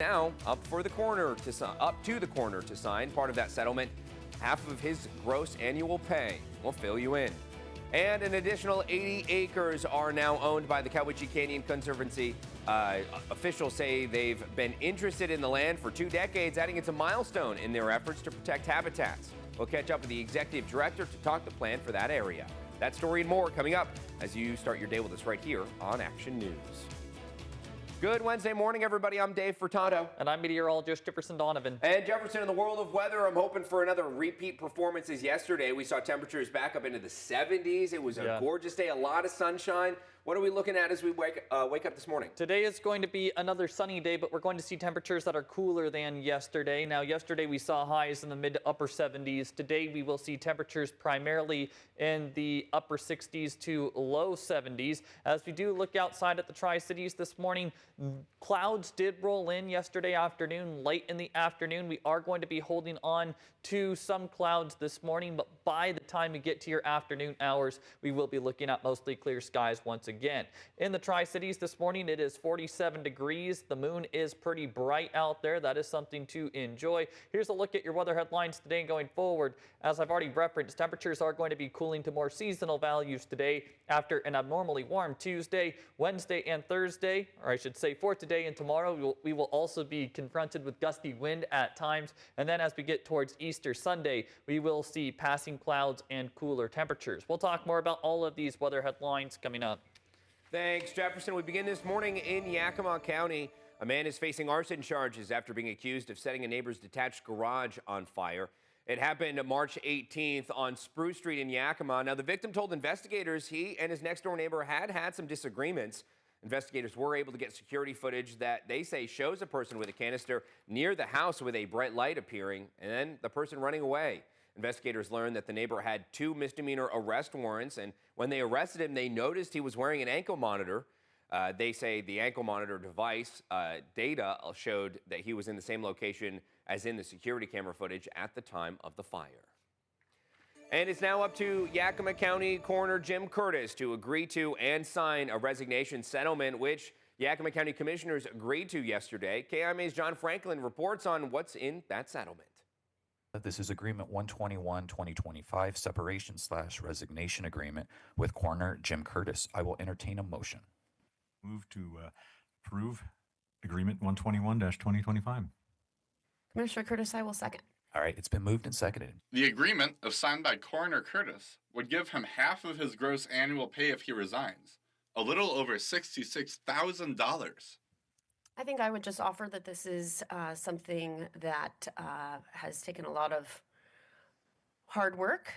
Now up to the coroner to sign. Part of that settlement, half of his gross annual pay. We'll fill you in. And an additional 80 acres are now owned by the Cowiche Canyon Conservancy. Officials say they've been interested in the land for 2 decades, adding it's a milestone in their efforts to protect habitats. We'll catch up with the executive director to talk the plan for that area. That story and more coming up as you start your day with us right here on Action News. Good Wednesday morning, everybody. I'm Dave Furtado. And I'm meteorologist Jefferson Donovan. And Jefferson, in the world of weather, I'm hoping for another repeat performance as yesterday. We saw temperatures back up into the 70s. It was a gorgeous day, a lot of sunshine. What are we looking at as we wake up this morning? Today is going to be another sunny day, but we're going to see temperatures that are cooler than yesterday. Now, yesterday we saw highs in the mid to upper 70s. Today we will see temperatures primarily in the upper 60s to low 70s. As we do look outside at the Tri-Cities this morning, clouds did roll in yesterday afternoon. Late in the afternoon, we are going to be holding on to some clouds this morning, but by the time we get to your afternoon hours, we will be looking at mostly clear skies once again. In the Tri-Cities this morning, it is 47 degrees. The moon is pretty bright out there. That is something to enjoy. Here's a look at your weather headlines today and going forward. As I've already referenced, temperatures are going to be cooling to more seasonal values today after an abnormally warm Tuesday, Wednesday, and Thursday, or I should say for today and tomorrow. We will also be confronted with gusty wind at times. And then as we get towards Easter Sunday, we will see passing clouds and cooler temperatures. We'll talk more about all of these weather headlines coming up. Thanks, Jefferson. We begin this morning in Yakima County. A man is facing arson charges after being accused of setting a neighbor's detached garage on fire. It happened March 18th on Spruce Street in Yakima. Now, the victim told investigators he and his next-door neighbor had some disagreements. Investigators were able to get security footage that they say shows a person with a canister near the house with a bright light appearing, and then the person running away. Investigators learned that the neighbor had 2 misdemeanor arrest warrants, and when they arrested him, they noticed he was wearing an ankle monitor. They say the ankle monitor device data showed that he was in the same location as in the security camera footage at the time of the fire. And it's now up to Yakima County Coroner Jim Curtis to agree to and sign a resignation settlement, which Yakima County Commissioners agreed to yesterday. KIMA's John Franklin reports on what's in that settlement. This is Agreement 121-2025, separation/resignation agreement with Coroner Jim Curtis. I will entertain a motion. Move to approve Agreement 121-2025. Commissioner Curtis, I will second. All right, it's been moved and seconded. The agreement, if signed by Coroner Curtis, would give him half of his gross annual pay if he resigns, a little over $66,000. I think I would just offer that this is something that has taken a lot of hard work,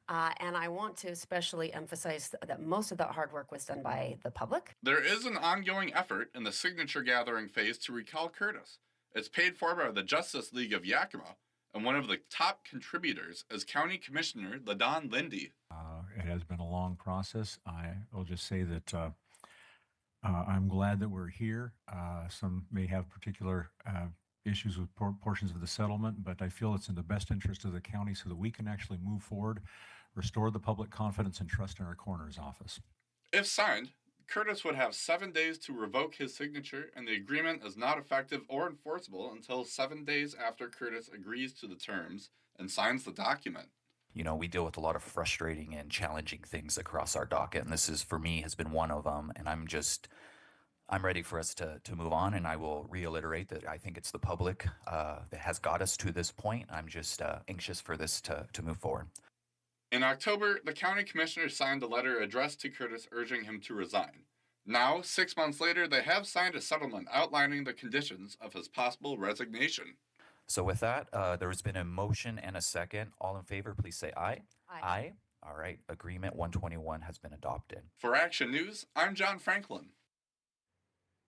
and I want to especially emphasize that most of that hard work was done by the public. There is an ongoing effort in the signature gathering phase to recall Curtis. It's paid for by the Justice League of Yakima, and one of the top contributors is County Commissioner LaDon Lindy. It has been a long process. I will just say that I'm glad that we're here. Some may have particular issues with portions of the settlement, but I feel it's in the best interest of the county so that we can actually move forward, restore the public confidence and trust in our coroner's office. If signed, Curtis would have 7 days to revoke his signature, and the agreement is not effective or enforceable until 7 days after Curtis agrees to the terms and signs the document. You know, we deal with a lot of frustrating and challenging things across our docket, and this is, for me, has been one of them, and I'm ready for us to move on, and I will reiterate that I think it's the public that has got us to this point. I'm just anxious for this to move forward. In October, the county commissioners signed a letter addressed to Curtis urging him to resign. Now, 6 months later, they have signed a settlement outlining the conditions of his possible resignation. So with that, there has been a motion and a second. All in favor, please say aye. Aye. Aye. All right. Agreement 121 has been adopted. For Action News, I'm John Franklin.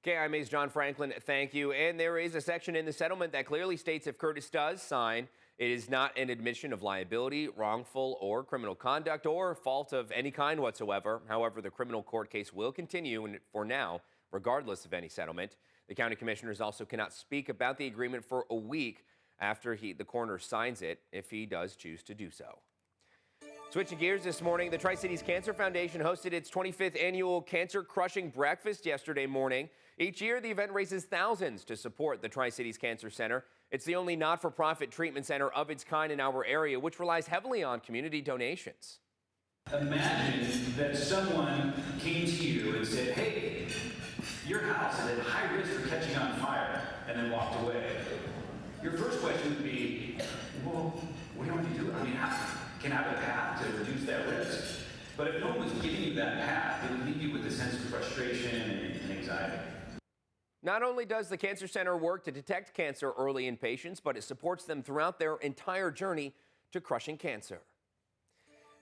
KIMA's John Franklin, thank you. And there is a section in the settlement that clearly states if Curtis does sign, it is not an admission of liability, wrongful or criminal conduct, or fault of any kind whatsoever. However, the criminal court case will continue for now, regardless of any settlement. The county commissioners also cannot speak about the agreement for a week after the coroner signs it, if he does choose to do so. Switching gears this morning, the Tri-Cities Cancer Foundation hosted its 25th annual Cancer Crushing Breakfast yesterday morning. Each year, the event raises thousands to support the Tri-Cities Cancer Center. It's the only not-for-profit treatment center of its kind in our area, which relies heavily on community donations. Imagine that someone came to you and said, hey, your house is at high risk for catching on fire, and then walked away. Your first question would be, well, what do you want to do? I mean, can I have a path to reduce that risk? But if no one was giving you that path, it would leave you with a sense of frustration and anxiety. Not only does the Cancer Center work to detect cancer early in patients, but it supports them throughout their entire journey to crushing cancer.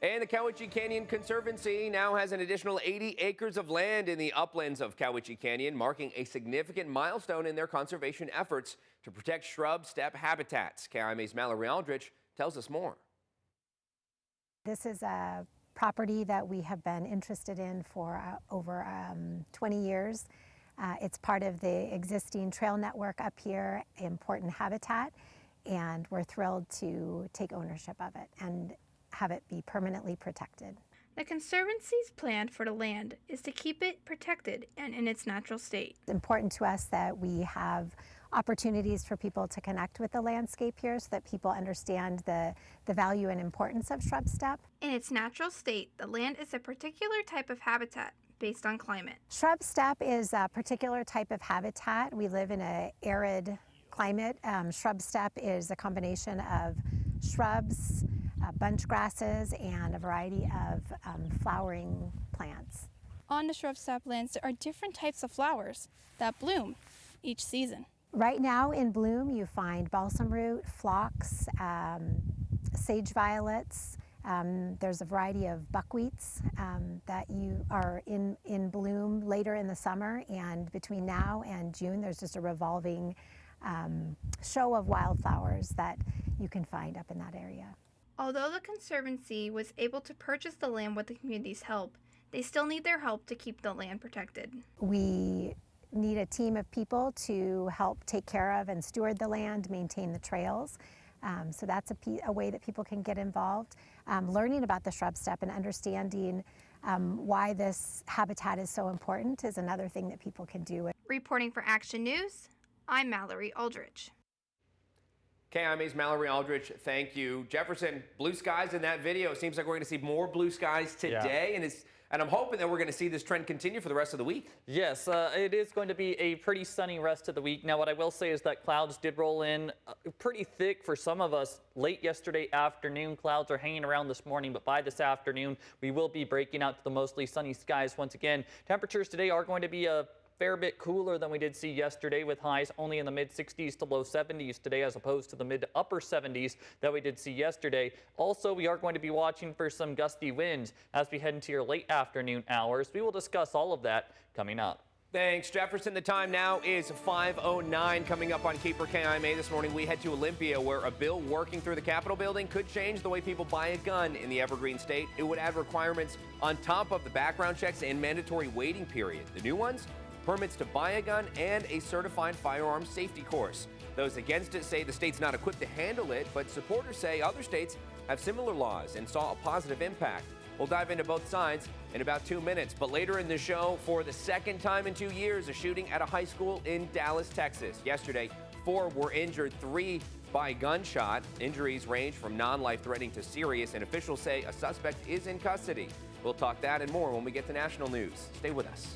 And the Cowiche Canyon Conservancy now has an additional 80 acres of land in the uplands of Cowiche Canyon, marking a significant milestone in their conservation efforts to protect shrub steppe habitats. KIMA's Mallory Aldrich tells us more. This is a property that we have been interested in for over 20 years. It's part of the existing trail network up here, important habitat, and we're thrilled to take ownership of it and have it be permanently protected. The Conservancy's plan for the land is to keep it protected and in its natural state. It's important to us that we have opportunities for people to connect with the landscape here so that people understand the value and importance of shrub steppe. In its natural state, the land is a particular type of habitat based on climate. Shrub steppe is a particular type of habitat. We live in an arid climate. Shrub steppe is a combination of shrubs, bunch grasses, and a variety of flowering plants. On the shrub steppe lands, there are different types of flowers that bloom each season. Right now in bloom, you find balsam root, phlox, sage violets. There's a variety of buckwheats that you are in bloom later in the summer, and between now and June, there's just a revolving show of wildflowers that you can find up in that area. Although the Conservancy was able to purchase the land with the community's help, they still need their help to keep the land protected. We need a team of people to help take care of and steward the land, maintain the trails. So that's a way that people can get involved. Learning about the shrub steppe and understanding why this habitat is so important is another thing that people can do. Reporting for Action News, I'm Mallory Aldrich. KIMA's Mallory Aldrich, thank you. Jefferson, blue skies in that video. It seems like we're going to see more blue skies today, and I'm hoping that we're going to see this trend continue for the rest of the week. Yes, it is going to be a pretty sunny rest of the week. Now, what I will say is that clouds did roll in pretty thick for some of us late yesterday afternoon. Clouds are hanging around this morning, but by this afternoon, we will be breaking out to the mostly sunny skies once again. Temperatures today are going to be a fair bit cooler than we did see yesterday, with highs only in the mid 60s to low 70s today, as opposed to the mid to upper 70s that we did see yesterday. Also, we are going to be watching for some gusty winds as we head into your late afternoon hours. We will discuss all of that coming up. Thanks, Jefferson. The time now is 5:09. Coming up on KEPR KIMA this morning, we head to Olympia, where a bill working through the Capitol building could change the way people buy a gun in the Evergreen State. It would add requirements on top of the background checks and mandatory waiting period. The new ones: permits to buy a gun and a certified firearms safety course. Those against it say the state's not equipped to handle it, but supporters say other states have similar laws and saw a positive impact. We'll dive into both sides in about 2 minutes. But later in the show, for the second time in 2 years, a shooting at a high school in Dallas, Texas. Yesterday, 4 were injured, 3 by gunshot. Injuries range from non-life-threatening to serious, and officials say a suspect is in custody. We'll talk that and more when we get to national news. Stay with us.